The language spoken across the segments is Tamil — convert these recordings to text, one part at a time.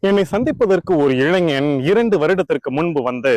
என்னை சந்திப்பதற்கு ஒரு இளைஞன் 2 வருடத்திற்கு முன்பு வந்து,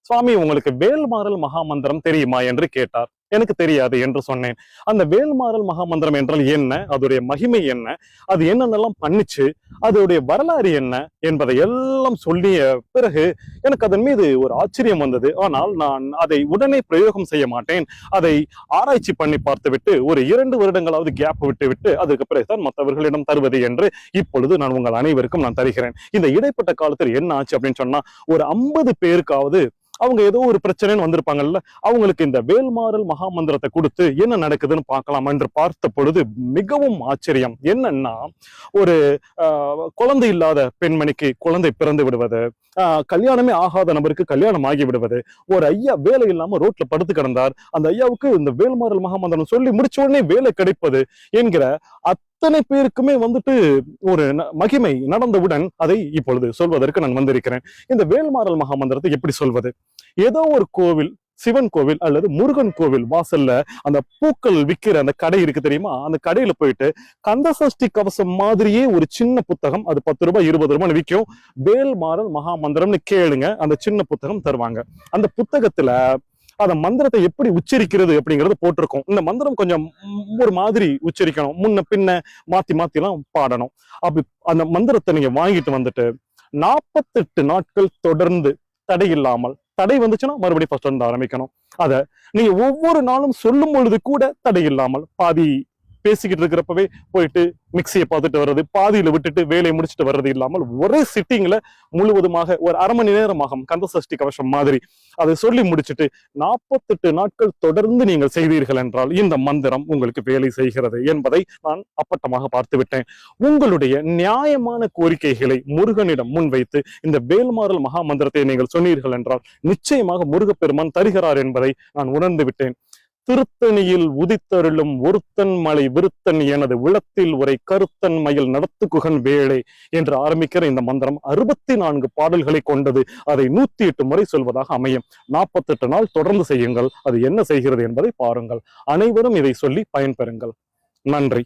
சுவாமி உங்களுக்கு வேல்மாறல் மகாமந்திரம் தெரியுமா என்று கேட்டார். எனக்கு தெரியாது என்று சொன்னேன். அந்த வேல்மாறல் மகாமந்திரம் என்றால் என்ன, அதோடைய மகிமை என்ன, அது என்னென்னலாம் பண்ணுச்சு, அதோடைய வரலாறு என்ன என்பதை எல்லாம் சொல்லிய பிறகு எனக்கு அதன் மீது ஒரு ஆச்சரியம் வந்தது. ஆனால் நான் அதை உடனே பிரயோகம் செய்ய மாட்டேன். அதை ஆராய்ச்சி பண்ணி பார்த்துவிட்டு ஒரு 2 வருடங்களாவது கேப் விட்டு அதுக்கு பிறகுதான் மற்றவர்களிடம் தருவது என்று இப்பொழுது நான் உங்கள் அனைவருக்கும் நான் தருகிறேன். இந்த இடைப்பட்ட காலத்தில் என்ன ஆச்சு அப்படின்னு சொன்னா, ஒரு 50 பேருக்காவது அவங்க ஏதோ ஒரு பிரச்சனைன்னு வந்திருப்பாங்கல்ல, அவங்களுக்கு இந்த வேல்மாறல் மகாமந்திரத்தை கொடுத்து என்ன நடக்குதுன்னு பார்க்கலாம் என்று பார்த்த பொழுது மிகவும் ஆச்சரியம். என்னன்னா, ஒரு குழந்தை இல்லாத பெண்மணிக்கு குழந்தை பிறந்து விடுவது, கல்யாணமே ஆகாத நபருக்கு கல்யாணம் ஆகி விடுவது, ஒரு ஐயா வேலை இல்லாம ரோட்ல படுத்து கிடந்தார், அந்த ஐயாவுக்கு இந்த வேல்மாறல் மகாமந்திரம் சொல்லி முடிச்ச உடனே வேலை கிடைப்பது என்கிற அத்தனை பேருக்குமே வந்துட்டு ஒரு மகிமை நடந்தவுடன் அதை இப்பொழுது சொல்வதற்கு நான் வந்திருக்கிறேன். இந்த வேல்மாறல் மகாமந்திரத்தை எப்படி சொல்வது? ஏதோ ஒரு கோவில், சிவன் கோவில் அல்லது முருகன் கோவில் வாசல்ல அந்த பூக்கள் விற்கிற அந்த கடை இருக்கு தெரியுமா, அந்த கடையில போயிட்டு கந்தசஷ்டி கவசம் மாதிரியே ஒரு சின்ன புத்தகம், அது 10 ரூபாய் 20 ரூபாய் விற்கும், வேல்மாறல் மகாமந்திரம்னு கேளுங்க, அந்த சின்ன புத்தகம் தருவாங்க. அந்த புத்தகத்துல அந்த மந்திரத்தை எப்படி உச்சரிக்கிறது அப்படிங்கறது போட்டிருக்கும். இந்த மந்திரம் கொஞ்சம் ஒரு மாதிரி உச்சரிக்கணும், முன்ன பின்ன மாத்தி எல்லாம் பாடணும். அப்படி அந்த மந்திரத்தை நீங்க வாங்கிட்டு வந்துட்டு 48 நாட்கள் தொடர்ந்து தடை இல்லாமல், தடை வந்துச்சுன்னா மறுபடியும் ஃபர்ஸ்ட் வந்து ஆரம்பிக்கணும். அத நீங்க ஒவ்வொரு நாளும் சொல்லும் பொழுது கூட தடை இல்லாமல், பாதி பேசிக்கிட்டு இருக்கிறப்பவே போயிட்டு மிக்சியை பார்த்துட்டு வர்றது, பாதியில விட்டுட்டு வேலையை முடிச்சுட்டு வர்றது இல்லாமல் ஒரே சிட்டிங்ல முழுவதுமாக ஒரு அரை மணி நேரமாகும் கந்தசஷ்டி கவசம் மாதிரி அதை சொல்லி முடிச்சுட்டு 48 நாட்கள் தொடர்ந்து நீங்கள் செய்தீர்கள் என்றால் இந்த மந்திரம் உங்களுக்கு வேலை செய்கிறது என்பதை நான் அப்பட்டமாக பார்த்து விட்டேன். உங்களுடைய நியாயமான கோரிக்கைகளை முருகனிடம் முன்வைத்து இந்த வேல்மாறல் மகாமந்திரத்தை நீங்கள் சொன்னீர்கள் என்றால் நிச்சயமாக முருகப்பெருமான் தருகிறார் என்பதை நான் உணர்ந்து விட்டேன். திருத்தணியில் உதித்தருளும் ஒருத்தன் மலை விருத்தன் எனது விளத்தில் உரை கருத்தன் மயில் நடத்துகுகன் வேளை என்று ஆரம்பிக்கிற இந்த மந்திரம் 64 பாடல்களை கொண்டது. அதை 108 முறை சொல்வதாக அமையும். 48 நாள் தொடர்ந்து செய்யுங்கள், அது என்ன செய்கிறது என்பதை பாருங்கள். அனைவரும் இதை சொல்லி பயன்பெறுங்கள். நன்றி.